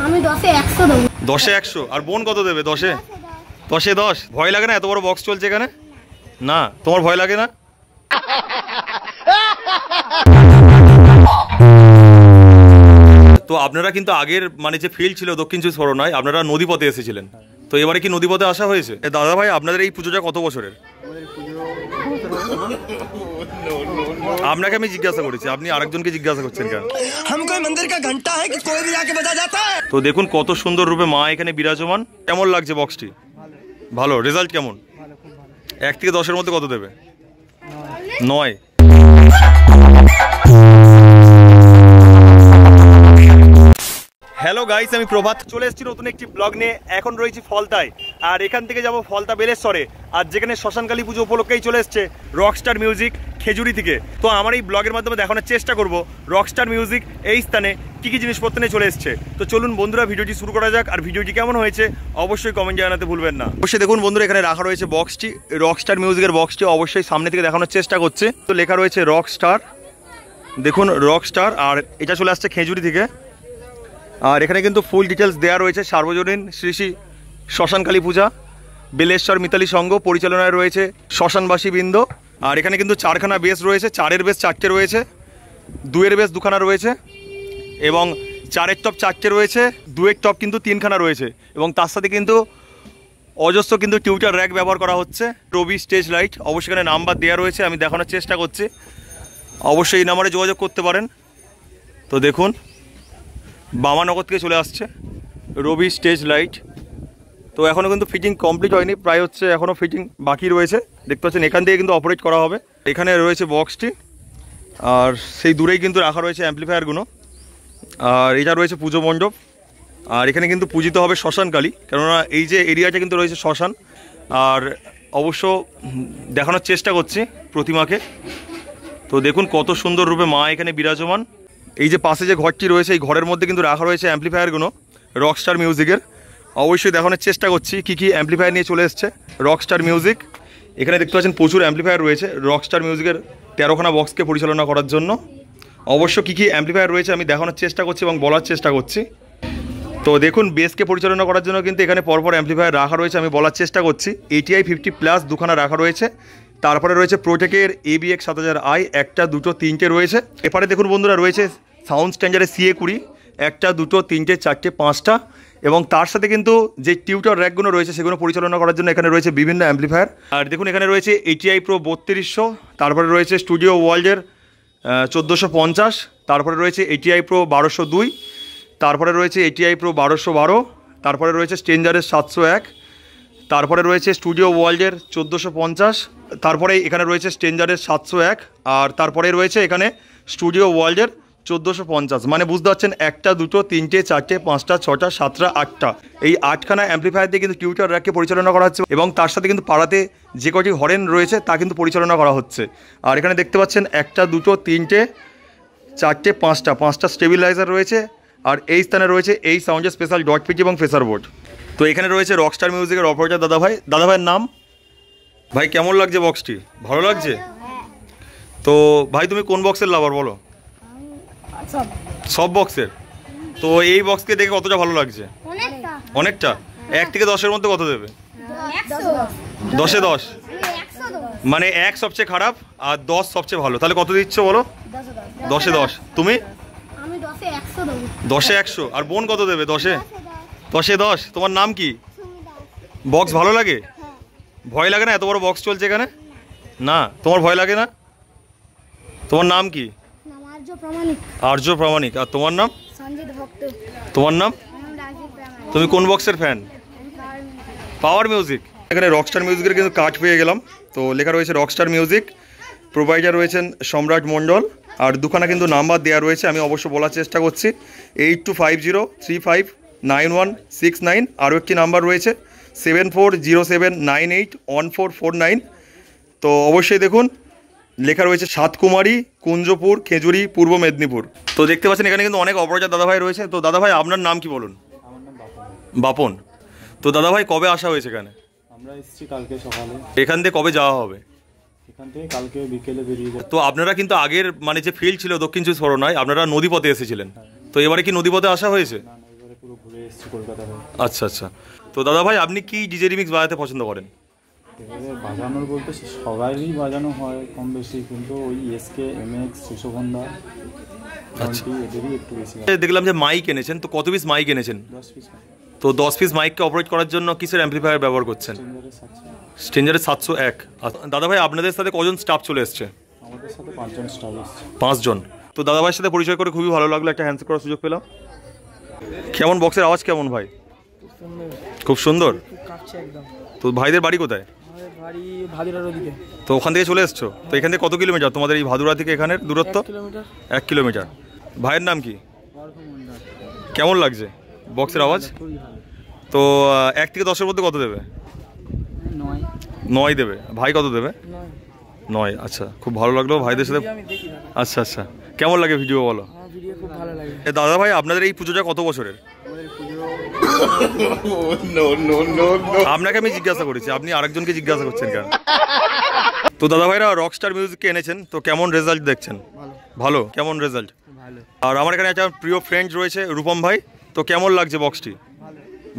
আমি 10-এ 100 দেব। 10-এ 100 আর বোন কত দেবে? 10-এ 10 ভয় লাগে না? এত বড় বক্স চলছে এখানে। না তোমার ভয় লাগে না? তো আপনারা কিন্তু আগের মানে যে ফিল্ড ছিল দক্ষিণ চব্বিশ পরগনায় আপনারা নদীপথে এসেছিলেন, তো এবারে কি নদীপথে আসা হয়েছে? দাদা ভাই আপনাদের এই পুজোটা কত বছরের? আপনাকে আমি জিজ্ঞাসা করেছি, আপনি আরেকজনকে জিজ্ঞাসা করছেন কেন? তো দেখুন কত সুন্দর রূপে মা এখানে বিরাজমান। কেমন লাগছে বক্সটি? ভালো। রেজাল্ট কেমন? 1 থেকে 10-এর মধ্যে কত দেবে? 9। হ্যালো গাইস, আমি প্রভাত চলে এসেছি নতুন একটি ব্লগ নিয়ে। এখন রয়েছি ফলতায়, আর এখান থেকে যাব ফলতা বেলেশ্বরে, আর যেখানে শ্মশানকালী পুজো উপলক্ষেই চলে এসছে রকস্টার মিউজিক খেজুরি থেকে। তো আমার এই ব্লগের মাধ্যমে দেখানোর চেষ্টা করব রকস্টার মিউজিক এই স্থানে কী কী জিনিসপত্র নিয়ে চলে এসছে। তো চলুন বন্ধুরা ভিডিওটি শুরু করা যাক, আর ভিডিওটি কেমন হয়েছে অবশ্যই কমেন্ট জানাতে ভুলবেন না। অবশ্যই দেখুন বন্ধুরা এখানে রাখা রয়েছে বক্সটি, রকস্টার মিউজিকের বক্সটি অবশ্যই সামনে থেকে দেখানোর চেষ্টা করছে। তো লেখা রয়েছে রকস্টার, দেখুন রকস্টার, আর এটা চলে আসছে খেজুরি থেকে। আর এখানে কিন্তু ফুল ডিটেলস দেওয়া রয়েছে। সার্বজনীন শ্রী শ্রী শ্মশানকালী পূজা বেলেশ্বর মিতালি সংঘ পরিচালনায় রয়েছে শ্মশানবাসী বৃন্দ। আর এখানে কিন্তু 4খানা বেস রয়েছে, 4-এর বেস 4টে রয়েছে, 2-এর বেস 2খানা রয়েছে, এবং 4-এর টপ 4টে রয়েছে, 2-এর টপ কিন্তু 3খানা রয়েছে, এবং তার সাথে কিন্তু অজস্র কিন্তু টিউটার র্যাক ব্যবহার করা হচ্ছে। রবি স্টেজ লাইট অবশ্যই এখানে নাম্বার দেওয়া রয়েছে, আমি দেখানোর চেষ্টা করছি, অবশ্যই এই নাম্বারে যোগাযোগ করতে পারেন। তো দেখুন বামানগর থেকে চলে আসছে রবি স্টেজ লাইট। তো এখনও কিন্তু ফিটিং কমপ্লিট হয়নি, প্রায় হচ্ছে এখনও ফিটিং বাকি রয়েছে। দেখতে পাচ্ছেন এখান থেকে কিন্তু অপারেট করা হবে। এখানে রয়েছে বক্সটি, আর সেই দূরেই কিন্তু রাখা রয়েছে অ্যাম্পলিফায়ারগুলো। আর এটা রয়েছে পুজো মণ্ডপ, আর এখানে কিন্তু পূজিত হবে শ্মশানকালী, কেননা এই যে এরিয়াটা কিন্তু রয়েছে শ্মশান। আর অবশ্য দেখানোর চেষ্টা করছি প্রতিমাকে। তো দেখুন কত সুন্দর রূপে মা এখানে বিরাজমান। এই যে পাশে যে ঘরটি রয়েছে এই ঘরের মধ্যে কিন্তু রাখা রয়েছে অ্যাম্পলিফায়ারগুলো রকস্টার মিউজিকের। অবশ্যই দেখানোর চেষ্টা করছি কী কী অ্যাম্পলিফায়ার নিয়ে চলে এসছে রকস্টার মিউজিক। এখানে দেখতে পাচ্ছেন প্রচুর অ্যাম্পলিফায়ার রয়েছে রকস্টার মিউজিকের 13খানা বক্সকে পরিচালনা করার জন্য। অবশ্য কী কী অ্যাম্পলিফায়ার রয়েছে আমি দেখানোর চেষ্টা করছি এবং বলার চেষ্টা করছি। তো দেখুন বেসকে পরিচালনা করার জন্য কিন্তু এখানে পরপর অ্যাম্পলিফায়ার রাখা রয়েছে, আমি বলার চেষ্টা করছি। ATI 50+ 2খানা রাখা রয়েছে, তারপরে রয়েছে প্রোটেকের ABX 7000i 1টা 2টো 3টে রয়েছে। এপারে দেখুন বন্ধুরা রয়েছে সাউন্ড স্ট্যান্ডার্ডের CA 20 1টা 2টো 3টে 4টে 5টা, এবং তার সাথে কিন্তু যে টিউটার র্যাকগুলো রয়েছে সেগুলো পরিচালনা করার জন্য এখানে রয়েছে বিভিন্ন অ্যাম্পলিফায়ার। আর দেখুন এখানে রয়েছে ATI Pro 3200, তারপরে রয়েছে স্টুডিও ওয়ার্ল্ডের 1450, তারপরে রয়েছে ATI Pro 1202, তারপরে রয়েছে ATI Pro 1212, তারপরে রয়েছে স্ট্রেঞ্জারের 701, তারপরে রয়েছে স্টুডিও ওয়ার্ল্ডের 1450, তারপরে এখানে রয়েছে স্ট্রেঞ্জারের 701, আর তারপরে রয়েছে এখানে স্টুডিও ওয়ার্ল্ডের 1450। মানে বুঝতে পারছেন 1টা 2টো 3টে 4টে 5টা 6টা 7টা 8টা, এই 8খানা অ্যাম্পলিফায়ার দিয়ে কিন্তু টিউটার র্যাককে পরিচালনা করা হচ্ছে, এবং তার সাথে কিন্তু পাড়াতে যে কটি হরেন রয়েছে তা কিন্তু পরিচালনা করা হচ্ছে। আর এখানে দেখতে পাচ্ছেন 1টা 2টো 3টে 4টে 5টা স্টেবিলাইজার রয়েছে। আর এই স্থানে রয়েছে এই সাউন্ডের স্পেশাল ডট পিটি এবং ফেসার বোর্ড। তো এখানে রয়েছে রকস্টার মিউজিকের অপারেটর দাদাভাইয়ের নাম। ভাই কেমন লাগছে বক্সটি? ভালো লাগছে? তো ভাই তুমি কোন বক্সের লাভার বলো? সব বক্সের। তো এই বক্সকে দেখে কতটা ভালো লাগছে? অনেকটা। 1 থেকে 10-এর মধ্যে কত দেবে? 10-এ 10। মানে 1 সবচেয়ে খারাপ আর 10 সবচেয়ে ভালো, তাহলে কত দিচ্ছ বলো? 10-এ 10। তুমি? 10-এ 100 আর বোন কত দেবে? 10-এ 10। তোমার নাম কি? বক্স ভালো লাগে? ভয় লাগে না? এত বড় বক্স চলছে এখানে। না তোমার ভয় লাগে না? তোমার নাম কি? আর্য প্রামাণিক। আর তোমার নাম? তোমার নাম? তুমি কোন বক্সের ফ্যান? Power music. এখানে রকস্টার মিউজিকের কিন্তু কার্ড পেয়ে গেলাম। তো লেখা রয়েছে রকস্টার মিউজিক, প্রোভাইডার রয়েছেন সম্রাট মণ্ডল, আর 2খানা কিন্তু নাম্বার দেওয়া রয়েছে, আমি অবশ্য বলার চেষ্টা করছি 8250359169। আরও একটি নাম্বার রয়েছে 7407981449। তো অবশ্যই দেখুন লেখা রয়েছে সাতকুমারী, কুঞ্জপুর, খেজুরি, পূর্ব মেদিনীপুর। তো দেখতে পাচ্ছেন এখানে কিন্তু অনেক অপরাজার দাদাভাই রয়েছে। তো দাদাভাই আপনার নাম কি বলুন? বাপন। তো দাদাভাই কবে আসা হয়েছে এখানে? আমরা এসেছি কালকে সকালে। এখান থেকে কবে যাওয়া হবে? এখান থেকে কালকে বিকেলে বেরিয়ে যাব। তো আপনারা কিন্তু আগের মানে যে ফিল্ড ছিল দক্ষিণ চব্বিশ পরগনায় আপনারা নদীপথে এসেছিলেন, তো এবারে কি নদীপথে আসা হয়েছে? পুরো ঘুরে এসেছি কলকাতা থেকে। আচ্ছা আচ্ছা। তো দাদা ভাই আপনি কি ডিজে রিমিক্স বাজাতে পছন্দ করেন? এবারে বাজানোর বলতে সবারই বাজানো হয় কম বেশি, কিন্তু ওই এসকে, এমএক্স, শিশুগন্ধা, এদেরই একটু বেশি। দেখলাম যে মাইক এনেছেন, তো কত পিস মাইক এনেছেন? 10 পিস। তো 10 পিস মাইককে অপারেট করার জন্য কিসের অ্যাম্পলিফায়ার ব্যবহার করছেন? স্ট্রেঞ্জারের 701। দাদা ভাই আপনাদের সাথে কজন স্টাফ চলে এসছে? আমাদের সাথে 5 জন স্টাফ এসছে। 5 জন। তো দাদা ভাইয়ের সাথে পরিচয় করে খুবই ভালো লাগলো, একটা হ্যান্ডশেক করার সুযোগ পেলাম। কেমন বক্সের আওয়াজ কেমন ভাই? খুব সুন্দর। তো ভাইদের বাড়ি কোথায়? তো ওখান থেকে চলে এসছো? তো এখান থেকে কত কিলোমিটার তোমাদের এই ভাদুরা থেকে এখানের দূরত্ব? 1 কিলোমিটার। ভাইয়ের নাম কি? কেমন লাগছে বক্সের আওয়াজ? তো 1 থেকে 10-এর মধ্যে কত দেবে? 9 দেবে। ভাই কত দেবে? 9। আচ্ছা, খুব ভালো লাগলো ভাইদের সাথে। আচ্ছা আচ্ছা, কেমন লাগে ভিডিও বলো? দাদা ভাই আপনাদের এই পুজোটা কত বছরের? আপনাকে আমি জিজ্ঞাসা করেছি, আপনি আরেকজনকে জিজ্ঞাসা করছেন কেন? তো দাদা ভাইরা রকস্টার মিউজিককে এনেছেন, তো কেমন রেজাল্ট দেখছেন? ভালো। কেমন রেজাল্ট? আর আমার এখানে একটা প্রিয় ফ্রেন্ড রয়েছে রূপম ভাই, তো কেমন লাগছে বক্সটি?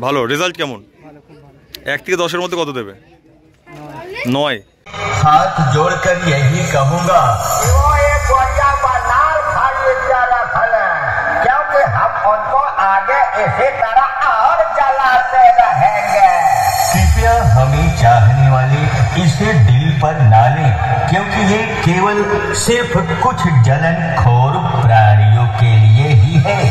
ভালো। রেজাল্ট কেমন? 1 থেকে 10-এর মধ্যে কত দেবে? 9। हाथ जोड़कर यही कहूँगा क्योंकि हम उनको आगे इसी तरह और जलाते रहेंगे। कृपया हमें चाहने वाले इसे दिल पर ना लें, क्योंकि ये केवल सिर्फ कुछ जलनखोर प्राणियों के लिए ही है।